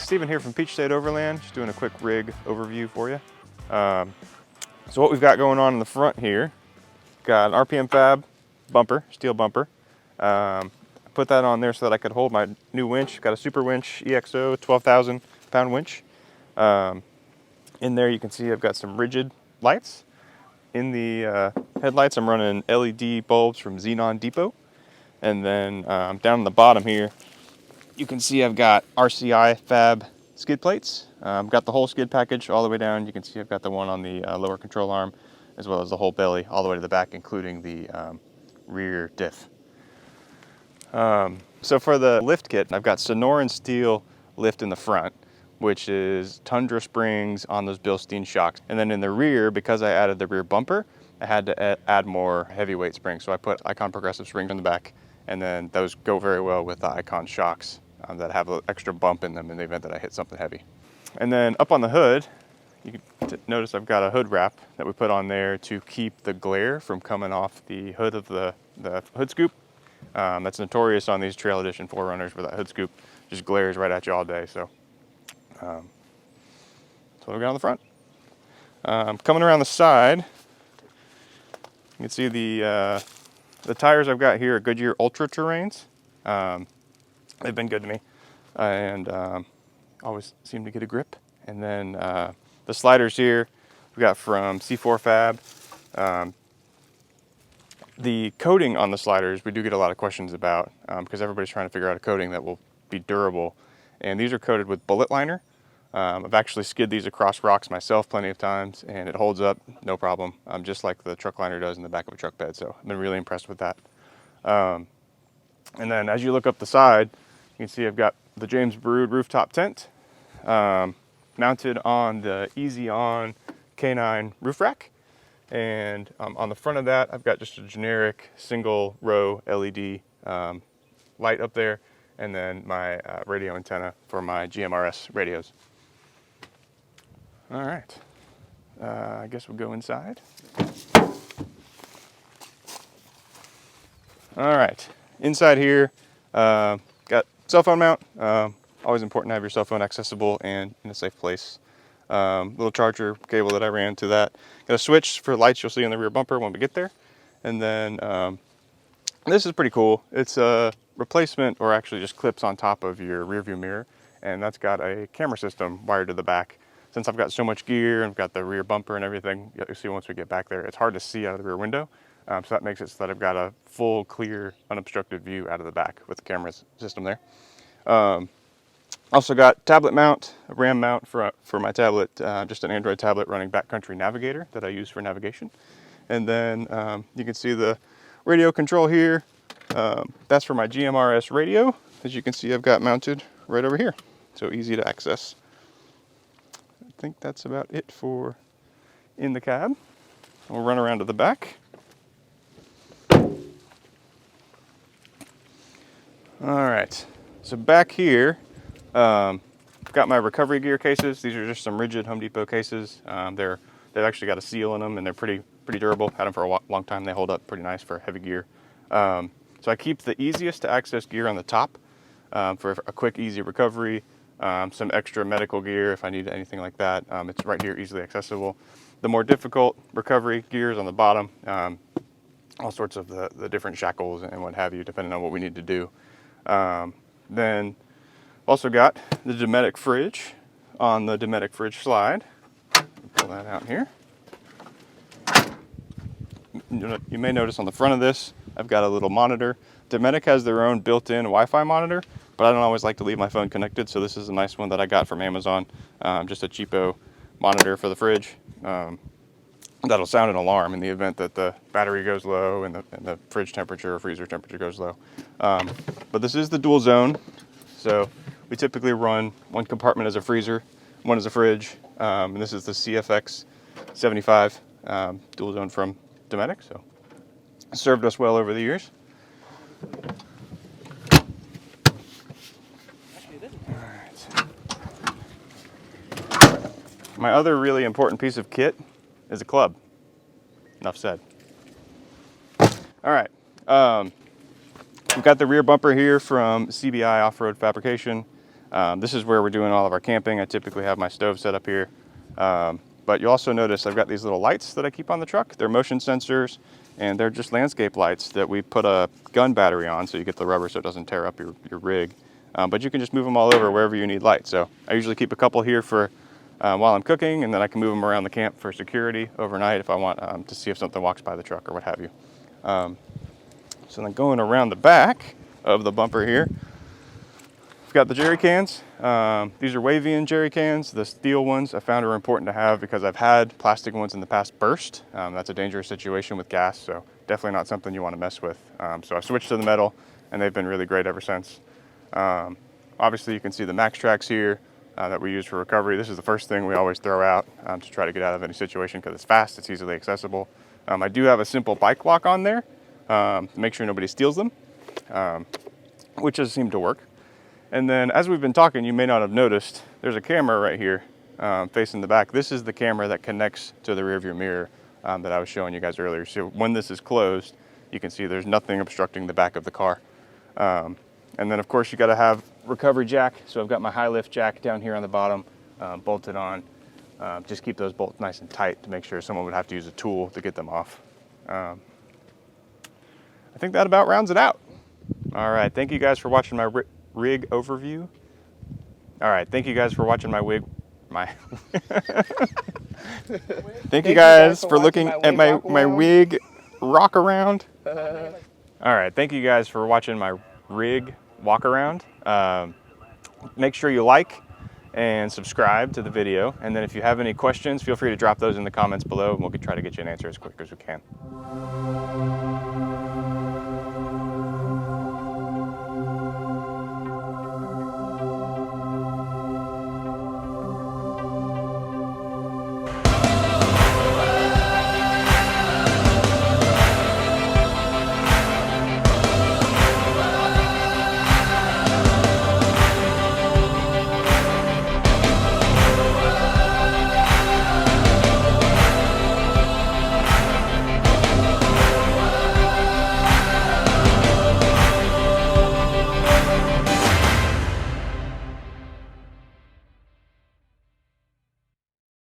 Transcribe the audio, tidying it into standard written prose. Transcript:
Steven here from Peach State Overland, just doing a quick rig overview for you. So what we've got going on in the front here, got an RPM Fab bumper, steel bumper. I put that on there so that I could hold my new winch. Got a Super Winch EXO 12,000 pound winch. In there you can see I've got some rigid lights. In the headlights I'm running LED bulbs from Xenon Depot. And then down on the bottom here, you can see I've got RCI Fab skid plates. Got the whole skid package all the way down. You can see I've got the one on the lower control arm, as well as the whole belly all the way to the back, including the rear diff. So for the lift kit, I've got Sonoran steel lift in the front, which is Tundra springs on those Bilstein shocks. And then in the rear, because I added the rear bumper, I had to add more heavyweight springs. So I put Icon progressive springs in the back, and then those go very well with the Icon shocks that have an extra bump in them in the event that I hit something heavy. And then up on the hood, you can notice I've got a hood wrap that we put on there to keep the glare from coming off the hood of the hood scoop. That's notorious on these Trail Edition 4Runners, where that hood scoop just glares right at you all day. So that's what we got on the front. Coming around the side, you can see the tires I've got here are Goodyear Ultra Terrains. They've been good to me, and always seem to get a grip. And then the sliders here we got from C4 Fab. The coating on the sliders, we do get a lot of questions about because everybody's trying to figure out a coating that will be durable. And these are coated with bullet liner. I've actually skid these across rocks myself plenty of times, and it holds up no problem, just like the truck liner does in the back of a truck bed. So I've been really impressed with that. And then as you look up the side, you can see I've got the James Brood Rooftop Tent mounted on the Easy On K9 roof rack. And on the front of that, I've got just a generic single row LED light up there, and then my radio antenna for my GMRS radios. All right, I guess we'll go inside. All right, inside here, got cell phone mount. Always important to have your cell phone accessible and in a safe place. Little charger cable that I ran to that. Got a switch for lights you'll see in the rear bumper when we get there. And then this is pretty cool. It's a replacement, or actually just clips on top of your rear view mirror. And that's got a camera system wired to the back. Since I've got so much gear and I've got the rear bumper and everything, you'll see once we get back there, it's hard to see out of the rear window. So that makes it so that I've got a full, clear, unobstructed view out of the back with the camera system there. Also got tablet mount, a RAM mount for my tablet, just an Android tablet running Backcountry Navigator that I use for navigation. And then you can see the radio control here. That's for my GMRS radio. As you can see, I've got mounted right over here, so easy to access. I think that's about it for in the cab. We'll run around to the back. All right, so back here, I've got my recovery gear cases. These are just some rigid Home Depot cases. They've actually got a seal in them, and they're pretty durable. Had them for a long time. They hold up pretty nice for heavy gear. So I keep the easiest to access gear on the top for a quick, easy recovery. Some extra medical gear if I need anything like that. It's right here, easily accessible. The more difficult recovery gear is on the bottom. All sorts of the different shackles and what have you, depending on what we need to do. Then also got the Dometic Fridge on the Dometic Fridge slide. Pull that out here. You may notice on the front of this, I've got a little monitor. Dometic has their own built-in Wi-Fi monitor, but I don't always like to leave my phone connected, so this is a nice one that I got from Amazon. Just a cheapo monitor for the fridge. That'll sound an alarm in the event that the battery goes low and the fridge temperature or freezer temperature goes low. But this is the dual zone, so we typically run one compartment as a freezer, one as a fridge, and this is the CFX 75 dual zone from Dometic, so served us well over the years. My other really important piece of kit is a club. Enough said. All right, we've got the rear bumper here from CBI Offroad Fabrication. This is where we're doing all of our camping. I typically have my stove set up here. But you also notice I've got these little lights that I keep on the truck. They're motion sensors, and they're just landscape lights that we put a gun battery on so you get the rubber so it doesn't tear up your rig. But you can just move them all over wherever you need light. So I usually keep a couple here for while I'm cooking, and then I can move them around the camp for security overnight if I want to see if something walks by the truck or what have you. So then going around the back of the bumper here, we've got the jerry cans. These are Wavian jerry cans. The steel ones I found are important to have because I've had plastic ones in the past burst. That's a dangerous situation with gas, so definitely not something you want to mess with. So I've switched to the metal, and they've been really great ever since. Obviously you can see the max tracks here that we use for recovery. This is the first thing we always throw out to try to get out of any situation because it's fast, it's easily accessible. I do have a simple bike lock on there to make sure nobody steals them, which does seem to work. And then as we've been talking, you may not have noticed, there's a camera right here facing the back. This is the camera that connects to the rearview mirror that I was showing you guys earlier. So when this is closed, you can see there's nothing obstructing the back of the car. And then of course you gotta have recovery jack. So I've got my high lift jack down here on the bottom, bolted on. Just keep those bolts nice and tight to make sure someone would have to use a tool to get them off. I think that about rounds it out. All right, thank you guys for watching my rig overview. All right, thank you guys for watching my thank you guys for looking at my wig rock around. All right, thank you guys for watching my rig walk around. Make sure you like and subscribe to the video, and then if you have any questions, feel free to drop those in the comments below and we'll try to get you an answer as quick as we can.